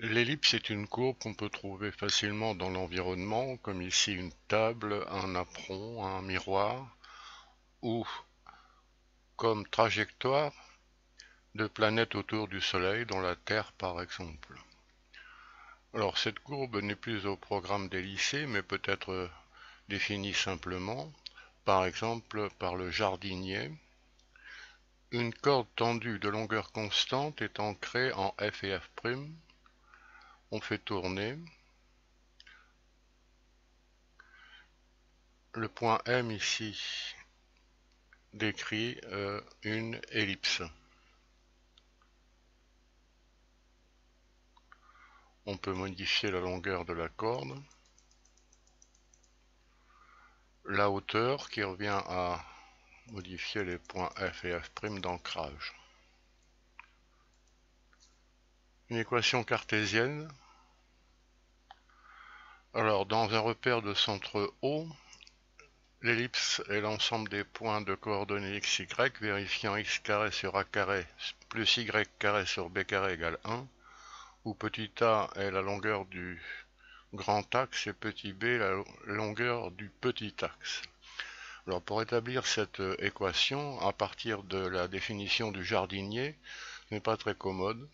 L'ellipse est une courbe qu'on peut trouver facilement dans l'environnement, comme ici une table, un apron, un miroir, ou comme trajectoire de planètes autour du Soleil, dont la Terre par exemple. Alors cette courbe n'est plus au programme des lycées, mais peut être définie simplement, par exemple par le jardinier. Une corde tendue de longueur constante est ancrée en F et F'. On fait tourner. Le point M ici décrit une ellipse. On peut modifier la longueur de la corde, la hauteur qui revient à modifier les points F et F' d'ancrage. Une équation cartésienne. Alors, dans un repère de centre O, l'ellipse est l'ensemble des points de coordonnées x, y, vérifiant x carré sur a carré plus y carré sur b carré égale 1, où petit a est la longueur du grand axe et petit b la longueur du petit axe. Alors pour établir cette équation, à partir de la définition du jardinier, ce n'est pas très commode,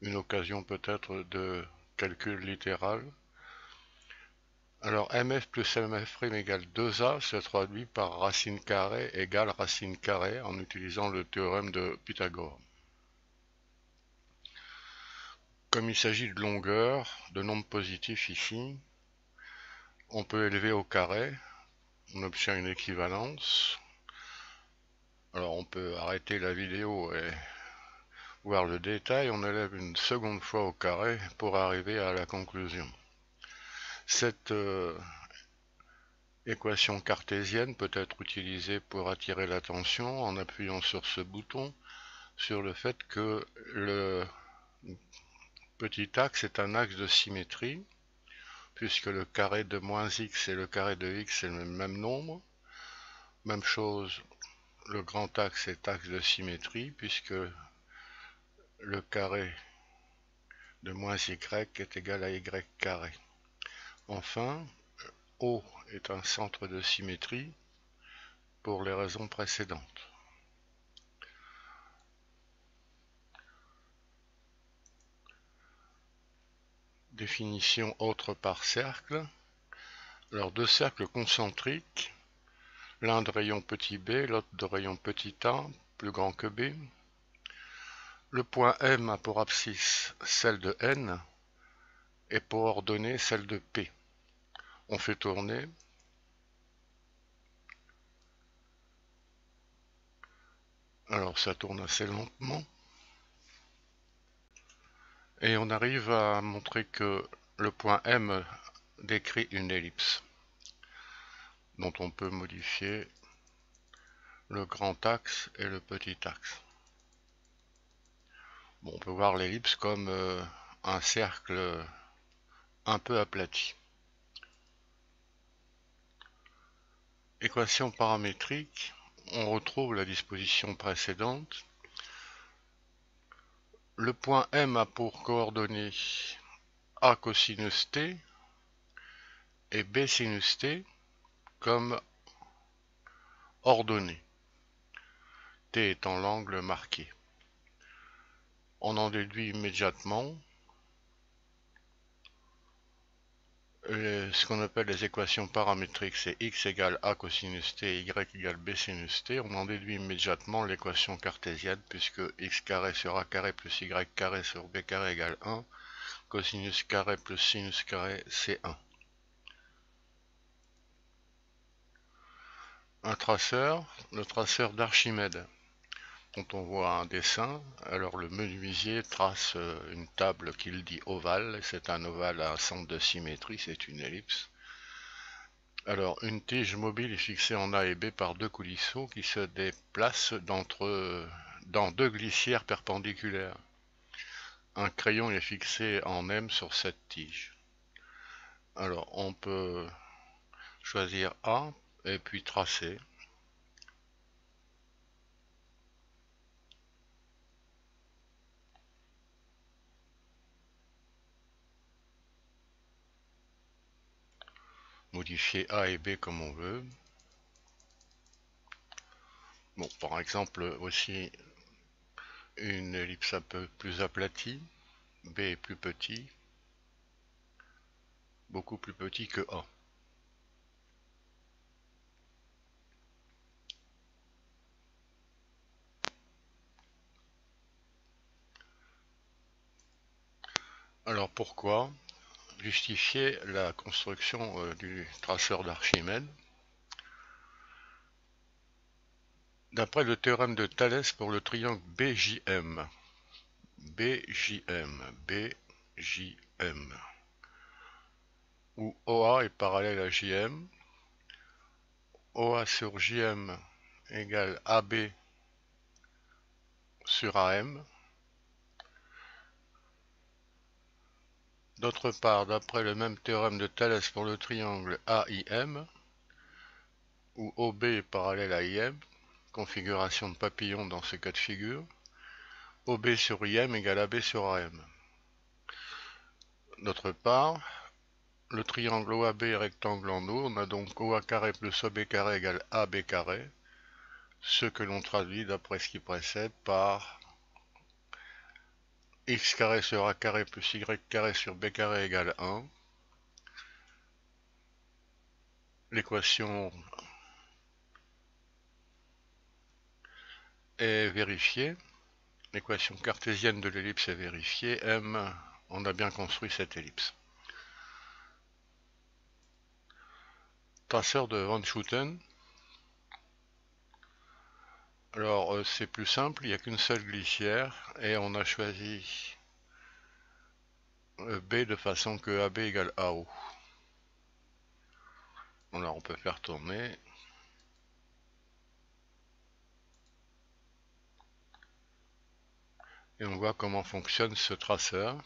une occasion peut-être de calcul littéral. Alors mf plus mf' égale 2a se traduit par racine carrée égale racine carrée en utilisant le théorème de Pythagore. Comme il s'agit de longueur, de nombres positifs ici, on peut élever au carré, on obtient une équivalence. Alors on peut arrêter la vidéo et voir le détail, on élève une seconde fois au carré pour arriver à la conclusion. Cette équation cartésienne peut être utilisée pour attirer l'attention en appuyant sur ce bouton sur le fait que le petit axe est un axe de symétrie puisque le carré de moins x et le carré de x est le même nombre. Même chose, le grand axe est axe de symétrie puisque le carré de moins y est égal à y carré. Enfin, O est un centre de symétrie pour les raisons précédentes. Définition autre par cercle. Alors deux cercles concentriques, l'un de rayon petit b, l'autre de rayon petit a, plus grand que b. Le point M a pour abscisse celle de N et pour ordonnée celle de P. On fait tourner. Alors ça tourne assez lentement. Et on arrive à montrer que le point M décrit une ellipse dont on peut modifier le grand axe et le petit axe. Bon, on peut voir l'ellipse comme un cercle un peu aplati. Équation paramétrique, on retrouve la disposition précédente. Le point M a pour coordonnées A cosinus t et B sinus t comme ordonnées, t étant l'angle marqué. On en déduit immédiatement ce qu'on appelle les équations paramétriques, c'est x égale a cosinus t et y égale b sinus t. On en déduit immédiatement l'équation cartésienne puisque x carré sur a carré plus y carré sur b carré égale 1, cosinus carré plus sinus carré c'est 1. Un traceur, le traceur d'Archimède, dont on voit un dessin. Alors le menuisier trace une table qu'il dit ovale, c'est un ovale à un centre de symétrie, c'est une ellipse. Alors une tige mobile est fixée en A et B par deux coulisseaux qui se déplacent dans deux glissières perpendiculaires. Un crayon est fixé en M sur cette tige. Alors on peut choisir A et puis tracer. modifier A et B comme on veut. Bon, par exemple, aussi une ellipse un peu plus aplatie. B est plus petit, beaucoup plus petit que A. Alors pourquoi justifier la construction du traceur d'Archimède? D'après le théorème de Thalès pour le triangle BJM, où OA est parallèle à JM, OA sur JM égale AB sur AM. D'autre part, d'après le même théorème de Thalès pour le triangle AIM, où OB est parallèle à IM, configuration de papillon dans ce cas de figure, OB sur IM égale AB sur AM. D'autre part, le triangle OAB est rectangle en O, on a donc OA carré plus OB carré égale AB carré, ce que l'on traduit d'après ce qui précède par x carré sur A carré plus y carré sur B carré égale 1. L'équation est vérifiée. L'équation cartésienne de l'ellipse est vérifiée. M, on a bien construit cette ellipse. Traceur de Van Schooten. Alors c'est plus simple, il n'y a qu'une seule glissière et on a choisi B de façon que AB égale AO. Alors on peut faire tourner. Et on voit comment fonctionne ce traceur.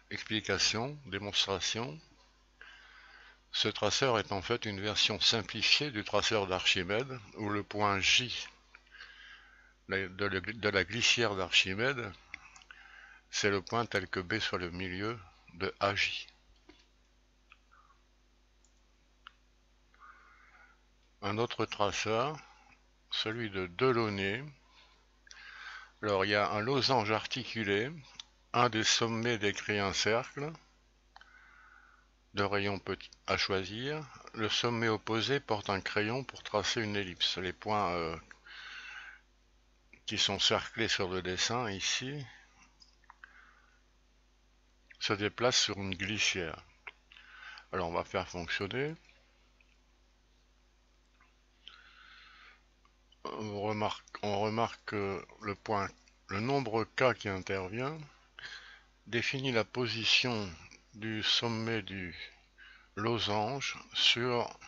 Explication, démonstration. Ce traceur est en fait une version simplifiée du traceur d'Archimède, où le point J de la glissière d'Archimède, c'est le point tel que B soit le milieu de AJ. Un autre traceur, celui de Delaunay. Alors il y a un losange articulé, un des sommets décrit un cercle, de rayon à choisir. Le sommet opposé porte un crayon pour tracer une ellipse. Les points qui sont cerclés sur le dessin ici se déplacent sur une glissière. Alors on va faire fonctionner. On remarque que le nombre K qui intervient définit la position du sommet du losange sur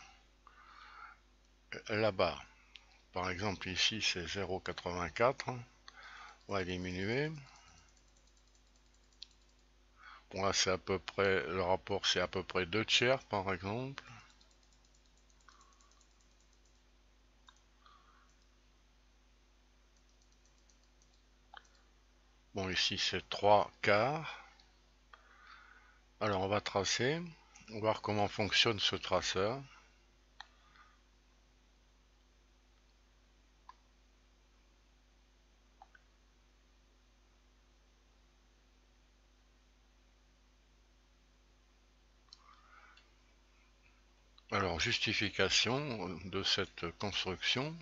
la barre. Par exemple ici c'est 0,84. On va diminuer. Bon là c'est à peu près, le rapport c'est à peu près 2/3 par exemple. Bon ici c'est 3/4. Alors on va tracer, on va voir comment fonctionne ce traceur. Alors justification de cette construction.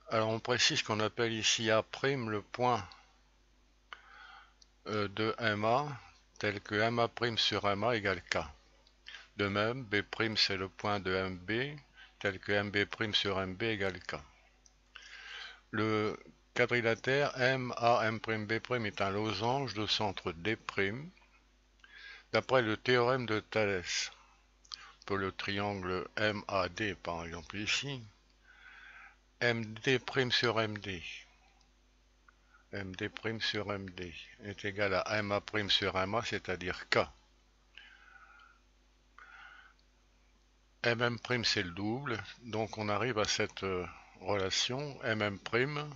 Alors on précise qu'on appelle ici A' le point de MA tel que MA' sur MA égale K. De même, B' c'est le point de MB tel que MB' sur MB égale K. Le quadrilatère MA'B' est un losange de centre D', d'après le théorème de Thalès. Pour le triangle MAD par exemple ici, MD' sur MD, MD' sur MD est égal à MA' sur MA, c'est-à-dire K. MM' c'est le double, donc on arrive à cette relation MM'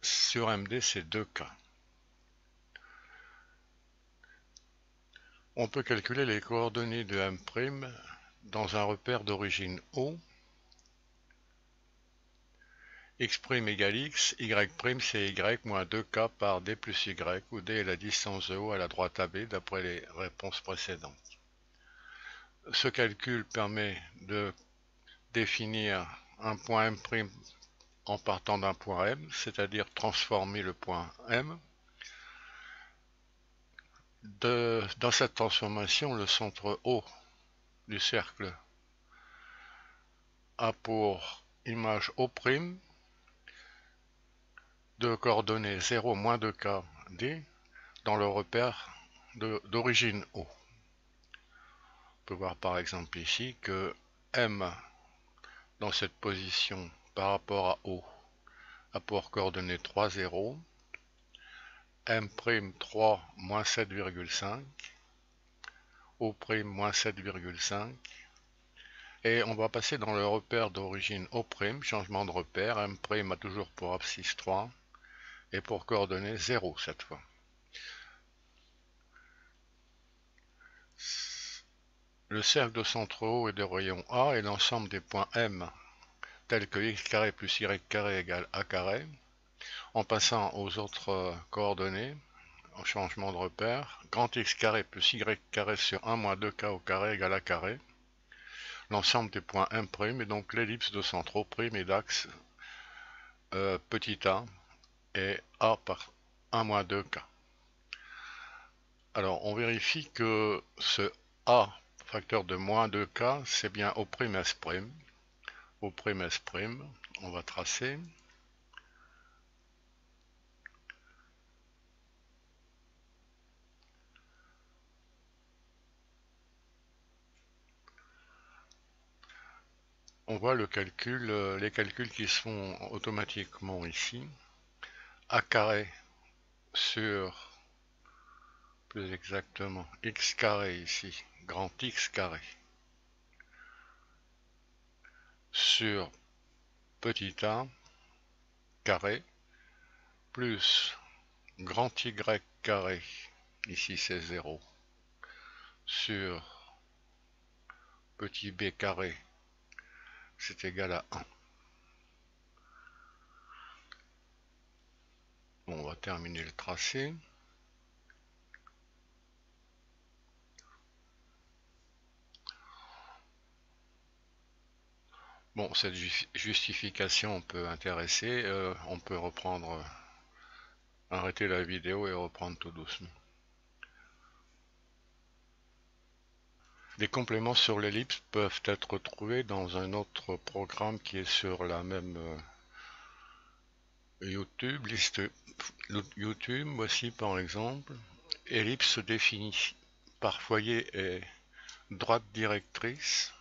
sur MD c'est 2K. On peut calculer les coordonnées de M' dans un repère d'origine O. X' égale X, Y' c'est Y moins 2K par D plus Y, où D est la distance de O à la droite AB d'après les réponses précédentes. Ce calcul permet de définir un point M' en partant d'un point M, c'est-à-dire transformer le point M. Dans cette transformation, le centre O du cercle a pour image O' de coordonnées 0, moins 2K, D dans le repère d'origine O. On peut voir par exemple ici que M dans cette position par rapport à O a pour coordonnées 3, 0, M' 3, moins 7,5, O' moins 7,5, et on va passer dans le repère d'origine O', changement de repère, M' a toujours pour abscisse 3, et pour coordonnées 0 cette fois. Le cercle de centre O et de rayon A est l'ensemble des points M tels que x carré plus y carré égale a carré. En passant aux autres coordonnées, en changement de repère, grand x carré plus y carré sur 1 moins 2k au carré égale a carré. L'ensemble des points M' et donc l'ellipse de centre O' et d'axe petit a et a par 1 moins 2k. Alors on vérifie que ce a facteur de moins 2k c'est bien O'S'. O'S', on va tracer. On voit le calcul, les calculs qui se font automatiquement ici. A carré sur, plus exactement, x carré ici, grand X carré, sur petit a carré, plus grand Y carré, ici c'est 0, sur petit b carré, c'est égal à 1. Bon, on va terminer le tracé. Bon, cette justification peut intéresser, on peut reprendre, arrêter la vidéo et reprendre tout doucement. Des compléments sur l'ellipse peuvent être trouvés dans un autre programme qui est sur la même YouTube, liste YouTube. Voici par exemple ellipse définie par foyer et droite directrice.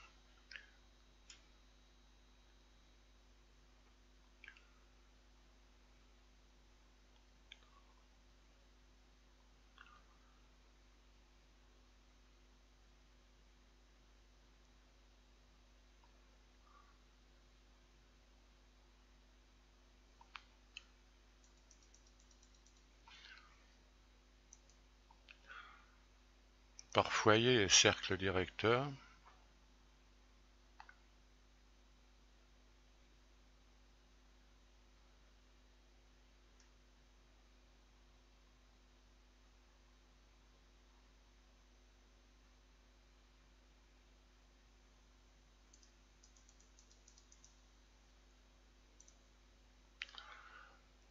Par foyer et cercle directeur.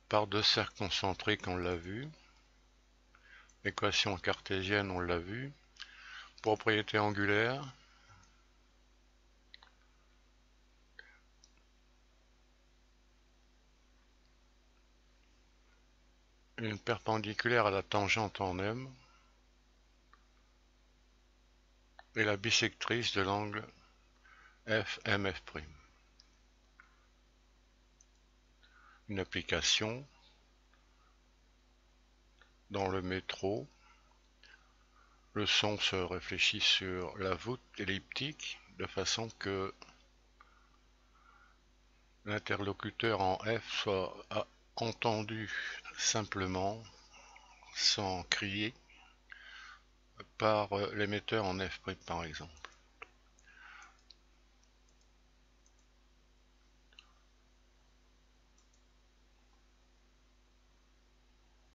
Par deux cercles concentriques, on l'a vu. Équation cartésienne, on l'a vu. Propriété angulaire. Une perpendiculaire à la tangente en M. Et la bisectrice de l'angle FMF'. Une application dans le métro. le son se réfléchit sur la voûte elliptique de façon que l'interlocuteur en F soit entendu simplement, sans crier, par l'émetteur en F' par exemple.